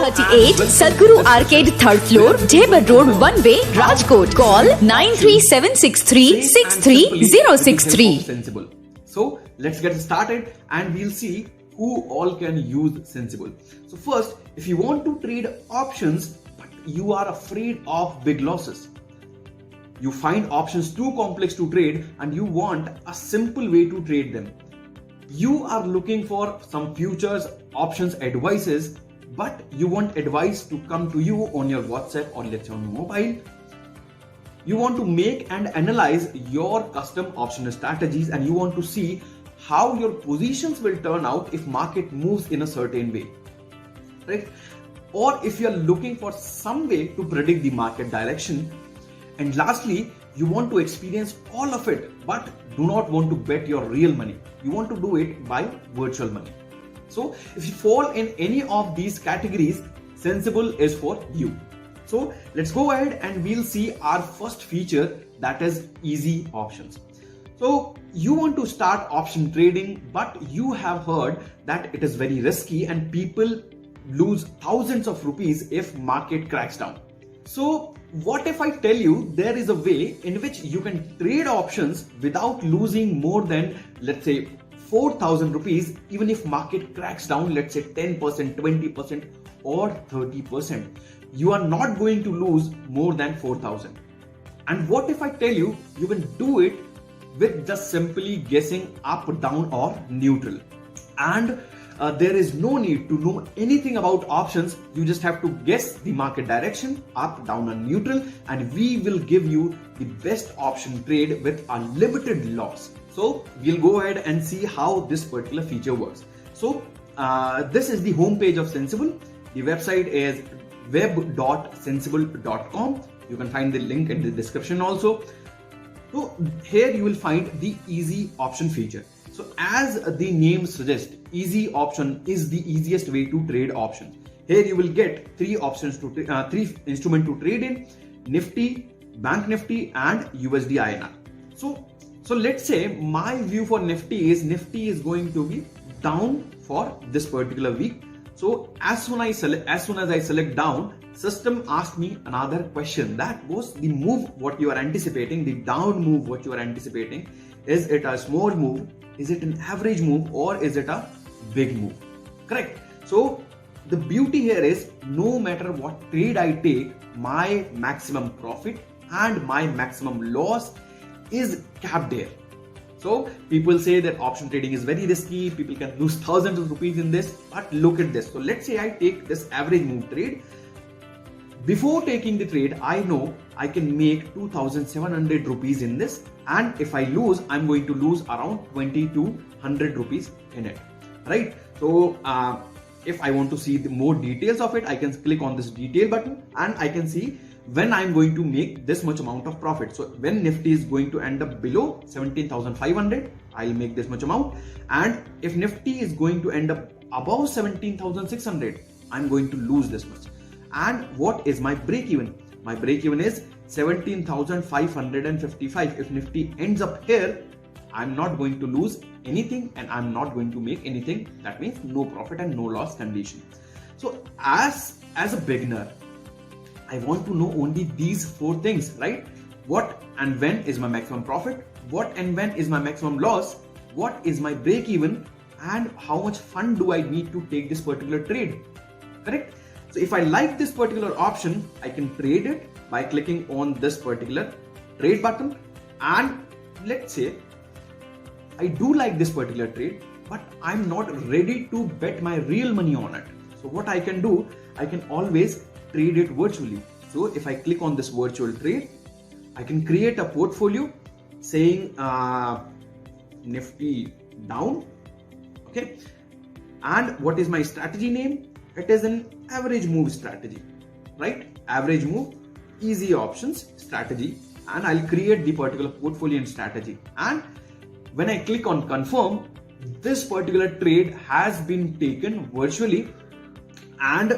38 Sadhguru Arcade, 3rd floor, Debar Road, One Way, Rajkot. Call 9376363063. Sensible. So let's get started and we'll see who all can use Sensible. So first, if you want to trade options but you are afraid of big losses, you find options too complex to trade and you want a simple way to trade them. You are looking for some futures, options, advices, but you want advice to come to you on your WhatsApp or let's say on your mobile. You want to make and analyze your custom option strategies and you want to see how your positions will turn out if market moves in a certain way, right? Or if you are looking for some way to predict the market direction. And lastly, you want to experience all of it, but do not want to bet your real money. You want to do it by virtual money. So if you fall in any of these categories, Sensible is for you. So let's go ahead and we'll see our first feature, that is easy options. So you want to start option trading, but you have heard that it is very risky and people lose thousands of rupees if market cracks down. So what if I tell you there is a way in which you can trade options without losing more than, let's say, 4,000 rupees, even if market cracks down, let's say 10%, 20% or 30%. You are not going to lose more than 4,000. And what if I tell you you can do it with just simply guessing up, down or neutral? And there is no need to know anything about options. You just have to guess the market direction, up, down and neutral, and we will give you the best option trade with unlimited loss. So we'll go ahead and see how this particular feature works. So this is the home page of Sensible. The website is web.sensible.com. You can find the link in the description also. So here you will find the easy option feature. So as the name suggests, easy option is the easiest way to trade options. Here you will get three instruments to trade in: Nifty, Bank Nifty and USD INR. So let's say my view for Nifty is going to be down for this particular week. So as soon as I select down, system asked me another question. That was the move what you are anticipating, the down move what you are anticipating. Is it a small move? Is it an average move or is it a big move? Correct. So the beauty here is no matter what trade I take, my maximum profit and my maximum loss is capped there. So people say that option trading is very risky, people can lose thousands of rupees in this, but look at this. So let's say I take this average move trade. Before taking the trade, I know I can make 2,700 rupees in this, and if I lose, I'm going to lose around 2,200 rupees in it, right? So if I want to see the more details of it, I can click on this detail button and I can see when I'm going to make this much amount of profit. So when Nifty is going to end up below 17,500, I'll make this much amount. And if Nifty is going to end up above 17,600, I'm going to lose this much. And what is my break even? My break even is 17,555. If Nifty ends up here, I'm not going to lose anything and I'm not going to make anything. That means no profit and no loss condition. So as a beginner, I want to know only these four things, right? What and when is my maximum profit? What and when is my maximum loss? What is my break even? And how much fund do I need to take this particular trade? Correct? So if I like this particular option, I can trade it by clicking on this particular trade button. And let's say I do like this particular trade, but I'm not ready to bet my real money on it. So what I can do, I can always trade it virtually. So if I click on this virtual trade, I can create a portfolio saying Nifty down. Okay. And what is my strategy name? It is an average move strategy, right? Average move, easy options strategy. And I'll create the particular portfolio and strategy. And when I click on confirm, this particular trade has been taken virtually, and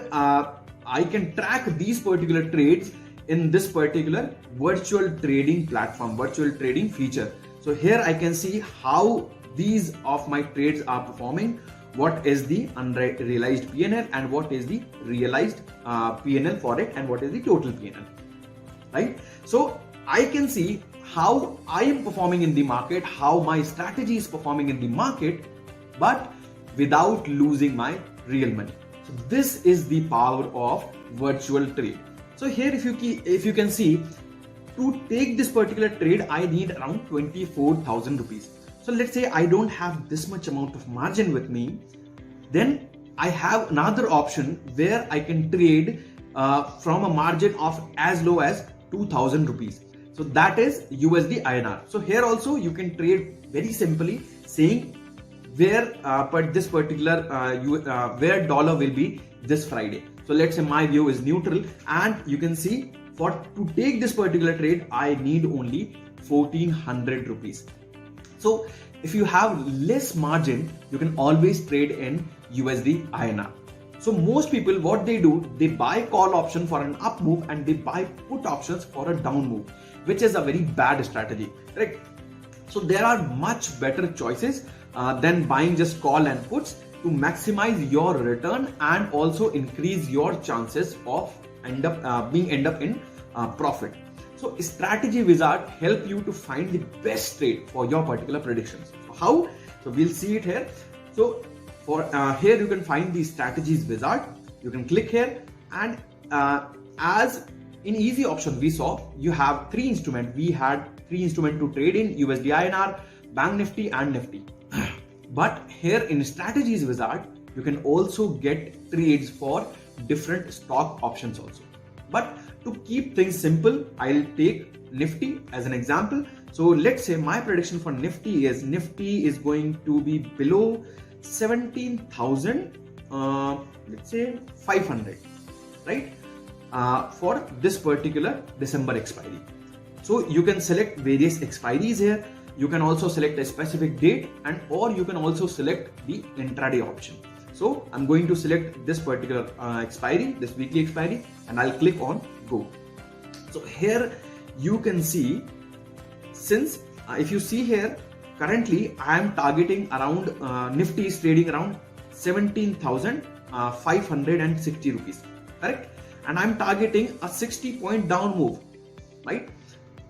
I can track these particular trades in this particular virtual trading platform, virtual trading feature. So here I can see how these of my trades are performing, what is the unrealized P&L and what is the realized P&L for it and what is the total P&L, right? So I can see how I am performing in the market, how my strategy is performing in the market, but without losing my real money. So this is the power of virtual trade. So here if you can see, to take this particular trade I need around 24,000 rupees. So let's say I don't have this much amount of margin with me, then I have another option where I can trade from a margin of as low as 2,000 rupees. So that is USD INR. So here also you can trade very simply, saying where this particular where dollar will be this Friday. So let's say my view is neutral, and you can see to take this particular trade I need only 1,400 rupees. So if you have less margin, you can always trade in USD INR. So most people, what they do, they buy call option for an up move and they buy put options for a down move, which is a very bad strategy, right? So there are much better choices than buying just call and puts to maximize your return and also increase your chances of end up in profit. So Strategy Wizard help you to find the best trade for your particular predictions. So how? So we'll see it here. So for here you can find the Strategies Wizard. You can click here, and as in easy option we saw, you have three instruments. We had three instruments to trade in: USD INR, Bank Nifty and Nifty. But here in Strategies Wizard, you can also get trades for different stock options also. But to keep things simple, I'll take Nifty as an example. So let's say my prediction for Nifty is going to be below 17,000, let's say 500, right? For this particular December expiry. So you can select various expiries here. You can also select a specific date, and or you can also select the intraday option. So I'm going to select this particular expiry, this weekly expiry, and I'll click on go. So here you can see, since if you see here, currently I am targeting around Nifty is trading around 17,560 rupees, correct? And I'm targeting a 60-point down move, right?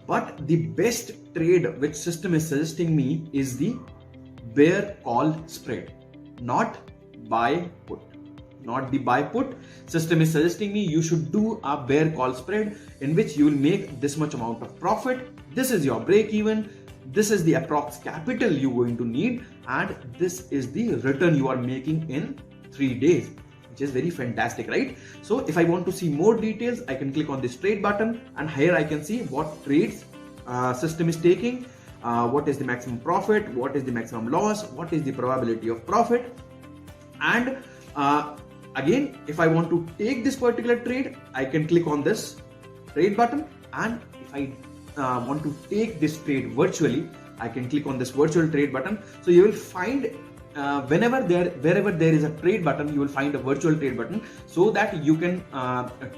But the best trade which system is suggesting me is the bear call spread, not buy put. Not the buy put. System is suggesting me you should do a bear call spread in which you will make this much amount of profit. This is your break even. This is the approx capital you're going to need, and this is the return you are making in 3 days, which is very fantastic, right? So if I want to see more details, I can click on this trade button, and here I can see what trades system is taking, what is the maximum profit, what is the maximum loss, what is the probability of profit. And again, if I want to take this particular trade, I can click on this trade button, and if I want to take this trade virtually, I can click on this virtual trade button. So you will find wherever there is a trade button, you will find a virtual trade button, so that you can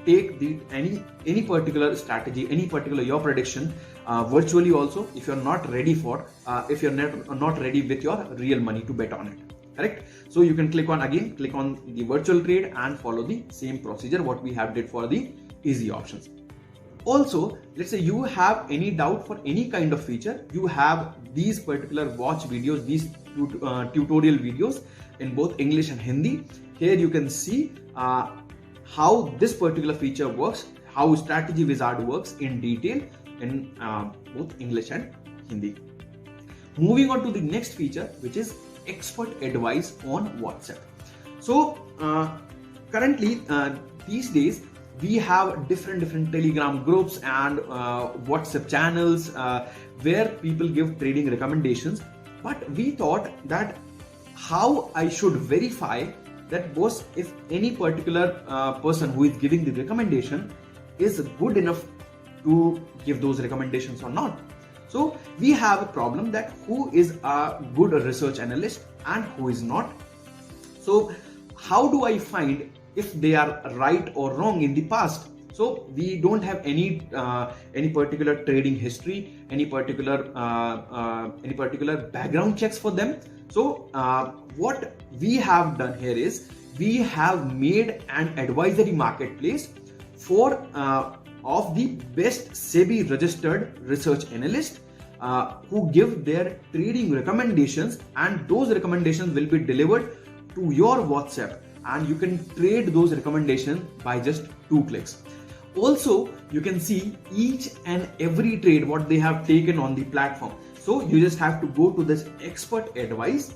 take any particular strategy, any particular your prediction virtually also, if you're not ready if you're not ready with your real money to bet on it, correct? So you can click on the virtual trade and follow the same procedure what we have did for the easy options. Also, let's say you have any doubt for any kind of feature, you have these particular watch videos, these tutorial videos in both English and Hindi. Here you can see how this particular feature works, how Strategy Wizard works in detail in both English and Hindi. Moving on to the next feature, which is expert advice on WhatsApp. So currently these days we have different Telegram groups and WhatsApp channels where people give trading recommendations. But we thought that how I should verify that both if any particular person who is giving the recommendation is good enough to give those recommendations or not. So we have a problem that who is a good research analyst and who is not. So how do I find if they are right or wrong in the past? So we don't have any particular trading history, any particular background checks for them. So what we have done here is we have made an advisory marketplace for of the best SEBI registered research analysts who give their trading recommendations, and those recommendations will be delivered to your WhatsApp, and you can trade those recommendations by just 2 clicks. Also, you can see each and every trade what they have taken on the platform. So you just have to go to this expert advice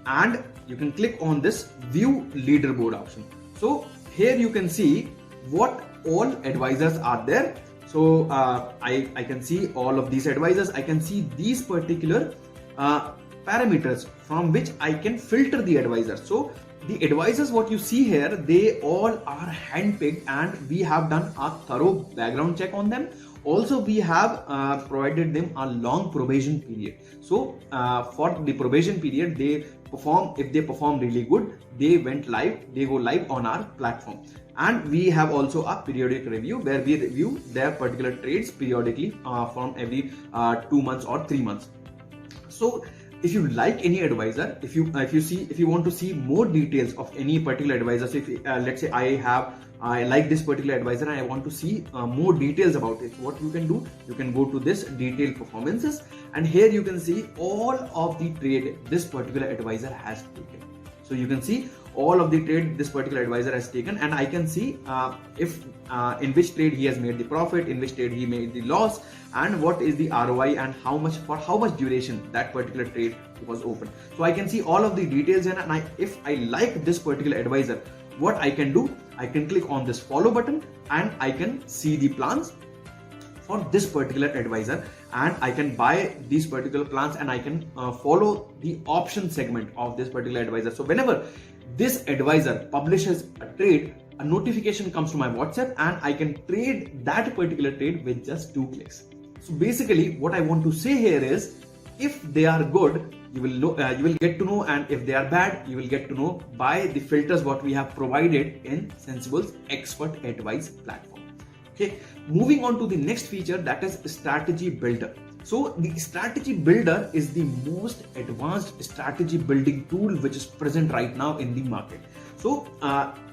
and you can click on this view leaderboard option. So here you can see what all advisors are there. So I can see all of these advisors. I can see these particular parameters from which I can filter the advisors. So the advisors what you see here, they all are handpicked, and we have done a thorough background check on them. Also, we have provided them a long probation period. So for the probation period, if they perform really good, they go live on our platform. And we have also a periodic review where we review their particular trades periodically from every 2 months or 3 months. So if you like any advisor, if you want to see more details of any particular advisor, so if let's say I like this particular advisor and I want to see more details about it, what you can do, you can go to this detailed performances, and here you can see all of the trade this particular advisor has taken. So you can see all of the trade this particular advisor has taken, and I can see if in which trade he has made the profit, in which trade he made the loss, and what is the ROI, and how much duration that particular trade was open. So I can see all of the details, and if I like this particular advisor, what I can do, I can click on this follow button and I can see the plans for this particular advisor, and I can buy these particular plans, and I can follow the option segment of this particular advisor. So whenever this advisor publishes a trade, a notification comes to my WhatsApp, and I can trade that particular trade with just 2 clicks. So basically what I want to say here is, if they are good, you will know, you will get to know, and if they are bad, you will get to know by the filters what we have provided in Sensible's expert advice platform. Okay, moving on to the next feature, that is strategy builder. So the strategy builder is the most advanced strategy building tool which is present right now in the market. So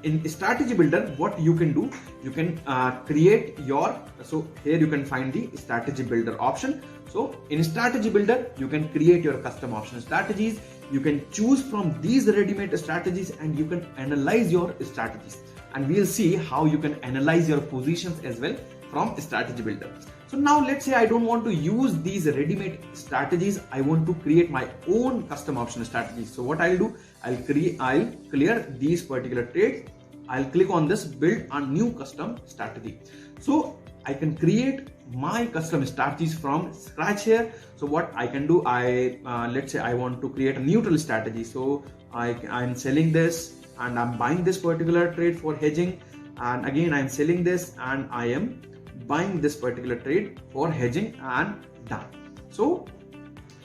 in strategy builder, what you can do, you can create your, so here you can find the strategy builder option. So in strategy builder, you can create your custom option strategies. You can choose from these ready-made strategies, and you can analyze your strategies, and we'll see how you can analyze your positions as well from strategy builder. So now let's say I don't want to use these ready-made strategies. I want to create my own custom option strategies. So what I'll do, I'll clear these particular trades. I'll click on this build a new custom strategy. So I can create my custom strategies from scratch here. So what I can do, let's say I want to create a neutral strategy. So I'm selling this and I'm buying this particular trade for hedging, and again I'm selling this and I am buying this particular trade for hedging, and done. So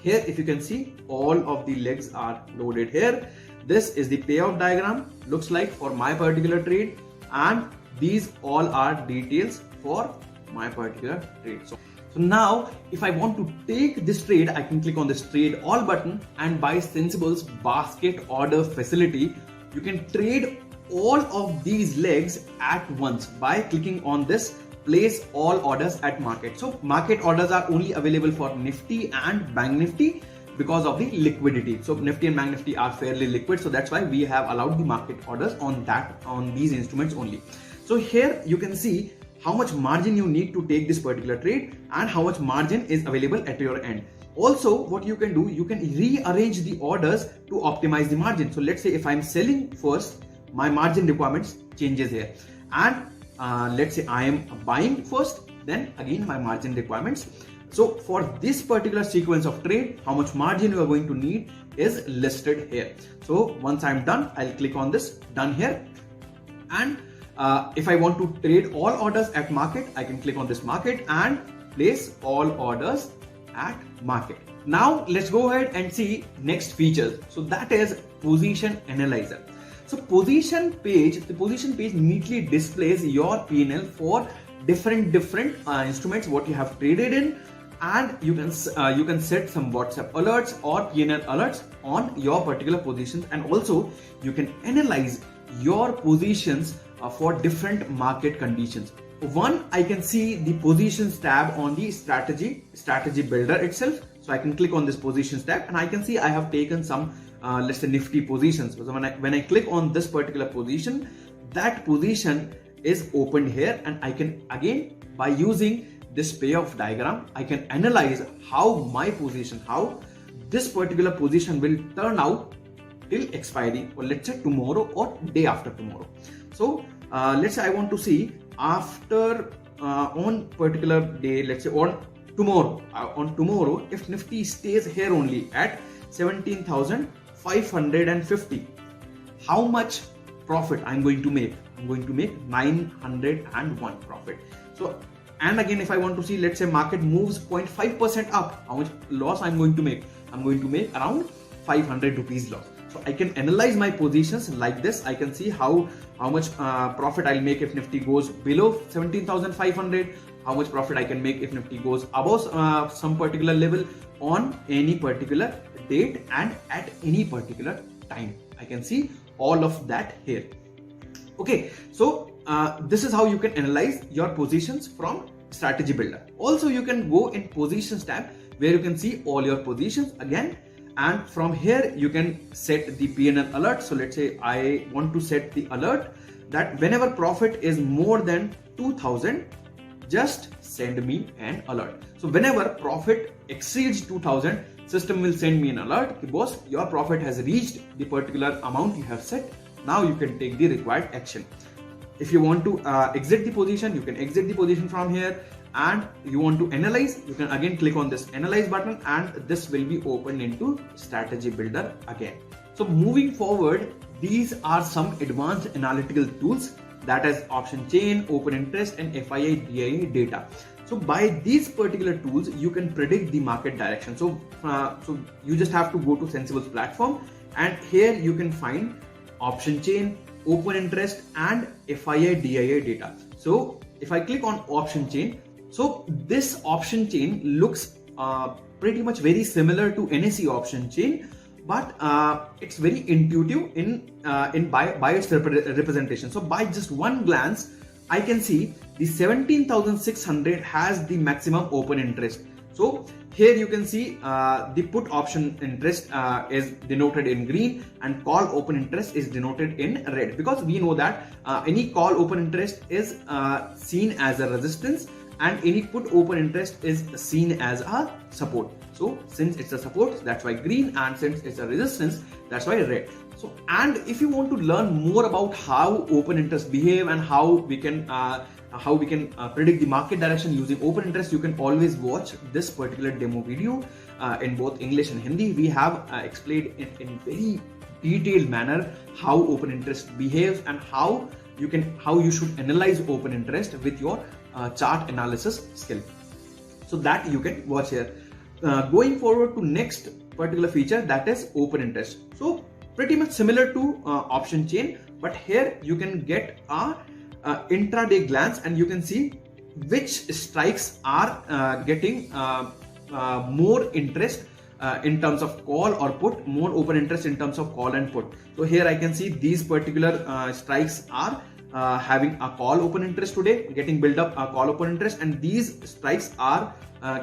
here, if you can see, all of the legs are loaded here. This is the payout diagram looks like for my particular trade, and these all are details for my particular trade. So now if I want to take this trade, I can click on this trade all button, and by Sensible's basket order facility, you can trade all of these legs at once by clicking on this place all orders at market. So market orders are only available for Nifty and Bank Nifty because of the liquidity. So Nifty and Bank Nifty are fairly liquid, so that's why we have allowed the market orders on these instruments only. So here you can see how much margin you need to take this particular trade and how much margin is available at your end. Also, what you can do, you can rearrange the orders to optimize the margin. So let's say if I'm selling first, my margin requirements changes here, and let's say I am buying first, then again my margin requirements. So for this particular sequence of trade, how much margin you are going to need is listed here. So once I'm done, I'll click on this done here, and if I want to trade all orders at market, I can click on this market and place all orders at market. Now let's go ahead and see next features. So that is position analyzer. So the position page neatly displays your P&L for different instruments what you have traded in, and you can set some WhatsApp alerts or P&L alerts on your particular positions, and also you can analyze your positions for different market conditions. One, I can see the positions tab on the strategy builder itself. So I can click on this positions tab and I can see I have taken some let's say nifty positions. So when I click on this particular position, that position is opened here, and I can again, by using this payoff diagram, I can analyze how this particular position will turn out till expiry, or let's say tomorrow or day after tomorrow. So let's say I want to see after on particular day, let's say on tomorrow, if Nifty stays here only at 17,550, how much profit I'm going to make? I'm going to make 901 profit. So, and again, if I want to see, let's say market moves 0.5% up, how much loss I'm going to make? I'm going to make around 500 rupees loss. So I can analyze my positions like this. I can see how much profit I'll make if Nifty goes below 17,500, how much profit I can make if Nifty goes above some particular level on any particular date and at any particular time. I can see all of that here. Okay, so this is how you can analyze your positions from strategy builder. Also, you can go in positions tab where you can see all your positions again. And from here, you can set the P&L alert. So let's say I want to set the alert that whenever profit is more than 2,000, just send me an alert. So whenever profit exceeds 2,000, system will send me an alert because your profit has reached the particular amount you have set. Now you can take the required action. If you want to exit the position, you can exit the position from here. And you want to analyze, you can again click on this analyze button, and this will be opened into strategy builder again. So moving forward, these are some advanced analytical tools, that is option chain, open interest, and FII DIA data. So by these particular tools, you can predict the market direction. So you just have to go to Sensible's platform, and here you can find option chain, open interest, and FII DIA data. So if I click on option chain, so this option chain looks pretty much very similar to NSE option chain, but it's very intuitive by its representation. So by just one glance, I can see the 17,600 has the maximum open interest. So here you can see the put option interest is denoted in green and call open interest is denoted in red, because we know that any call open interest is seen as a resistance and any put open interest is seen as a support. So since it's a support, that's why green, and since it's a resistance, that's why red. So, and if you want to learn more about how open interest behave and how we can predict the market direction using open interest, you can always watch this particular demo video in both English and Hindi. We have explained in very detailed manner how open interest behaves and how you should analyze open interest with your chart analysis skill. So that you can watch here. Going forward to next particular feature, that is open interest. So pretty much similar to option chain, but here you can get a intraday glance and you can see which strikes are getting more interest in terms of call or put, more open interest in terms of call and put. So here I can see these particular strikes are having a call open interest today, getting build up a call open interest, and these strikes are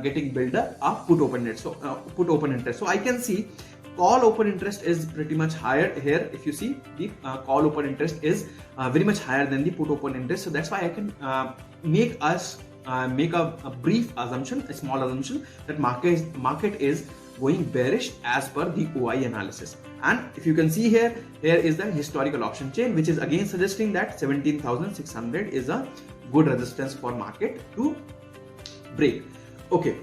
getting build up a put open interest. So put open interest. So I can see call open interest is pretty much higher here. If you see, the call open interest is very much higher than the put open interest. So that's why I can make a brief assumption, a small assumption, that market is going bearish as per the OI analysis. And if you can see here is the historical option chain, which is again suggesting that 17,600 is a good resistance for market to break. Okay,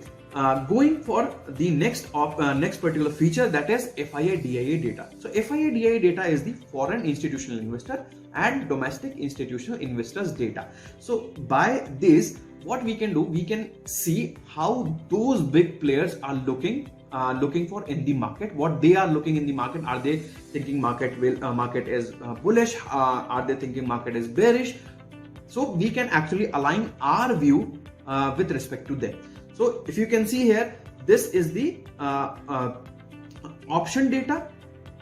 going for the next particular feature, that is FII DIA data. So FII DIA data is the foreign institutional investor and domestic institutional investors data. So by this, what we can do, we can see how those big players are looking looking for in the market, what they are looking in the market. Are they thinking market is bullish? Are they thinking market is bearish? So we can actually align our view with respect to them. So if you can see here, this is the option data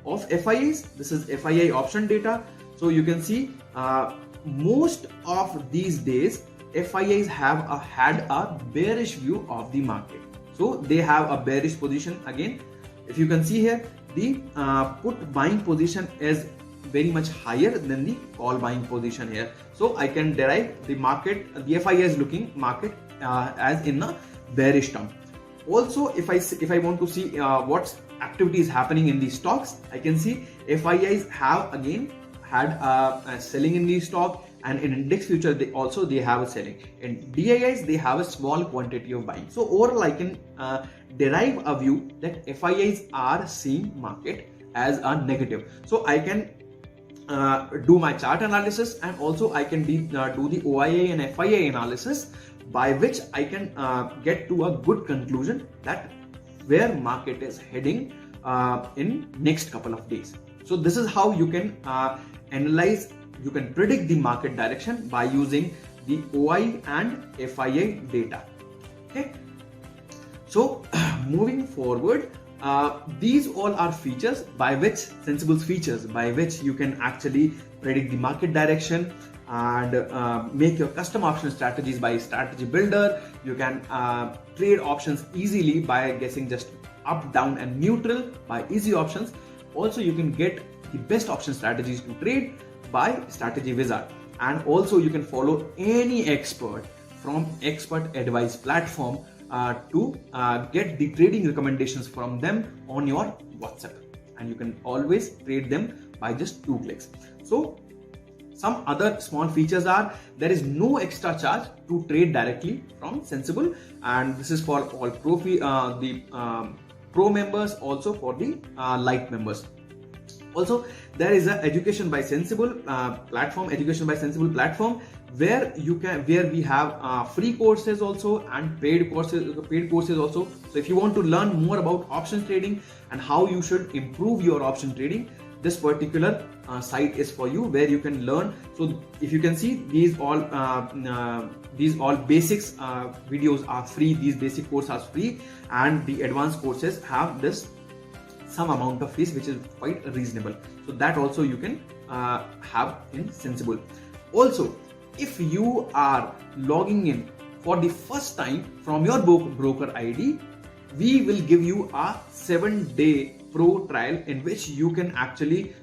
of FIAs. This is FIA option data. So you can see most of these days FIAs have had a bearish view of the market. So they have a bearish position. Again, if you can see here, the put buying position is very much higher than the call buying position here. So I can derive the market, the FIA is looking market as in a bearish term. Also, if I want to see what activity is happening in these stocks, I can see FIIs have again had a selling in the stock, and in index future they have a selling. In DIIs they have a small quantity of buying. So overall I can derive a view that FIIs are seeing market as a negative. So I can do my chart analysis, and also I can do the OIA and FIA analysis, by which I can get to a good conclusion that where market is heading in next couple of days. So this is how you can analyze, you can predict the market direction by using the OI and FIA data. Okay. So moving forward, these all are features by which, Sensible's features by which you can actually predict the market direction and make your custom option strategies by Strategy Builder. You can trade options easily by guessing just up, down and neutral by Easy Options. Also, you can get the best option strategies to trade by Strategy Wizard, and also you can follow any expert from Expert Advice platform to get the trading recommendations from them on your WhatsApp, and you can always trade them by just 2 clicks. So some other small features are, there is no extra charge to trade directly from Sensible, and this is for all pro members, also for the light members. Also, there is a Education by Sensible platform, where we have free courses also and paid courses also. So if you want to learn more about options trading and how you should improve your option trading, this particular site is for you, where you can learn. So if you can see, these all basics videos are free. These basic courses are free, and the advanced courses have this some amount of fees which is quite reasonable. So that also you can have in Sensible. Also, if you are logging in for the first time from your broker ID, we will give you a 7-day pro trial in which you can actually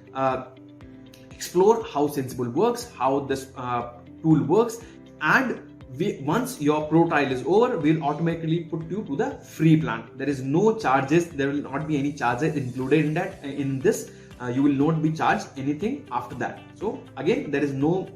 explore how Sensible works, how this tool works, and once your pro trial is over, we'll automatically put you to the free plan. There is no charges, there will not be any charges included in that. In this, you will not be charged anything after that. So again, there is no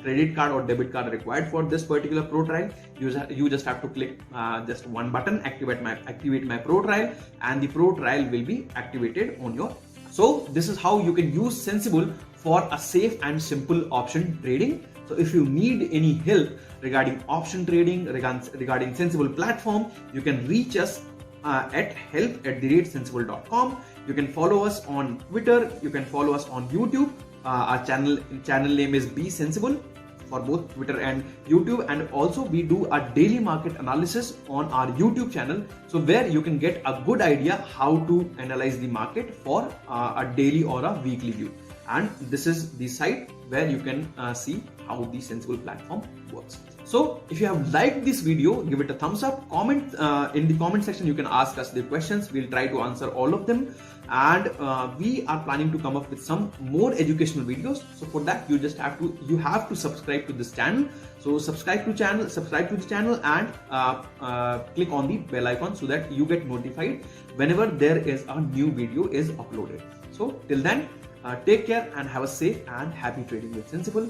credit card or debit card required for this particular pro trial. You just have to click just one button, activate my pro trial, and the pro trial will be activated on your. So this is how you can use Sensible for a safe and simple option trading. So if you need any help regarding option trading, regarding Sensible platform, you can reach us at help@sensible.com. You can follow us on Twitter, you can follow us on YouTube. Our channel name is Be Sensible for both Twitter and YouTube, and also we do a daily market analysis on our YouTube channel, so where you can get a good idea how to analyze the market for a daily or a weekly view. And this is the site where you can see how the Sensible platform works. So if you have liked this video, give it a thumbs up. Comment in the comment section. You can ask us the questions. We'll try to answer all of them. And we are planning to come up with some more educational videos. So for that, you have to subscribe to this channel. So subscribe to the channel, and click on the bell icon so that you get notified whenever there is a new video is uploaded. So till then, take care and have a safe and happy trading with Sensible.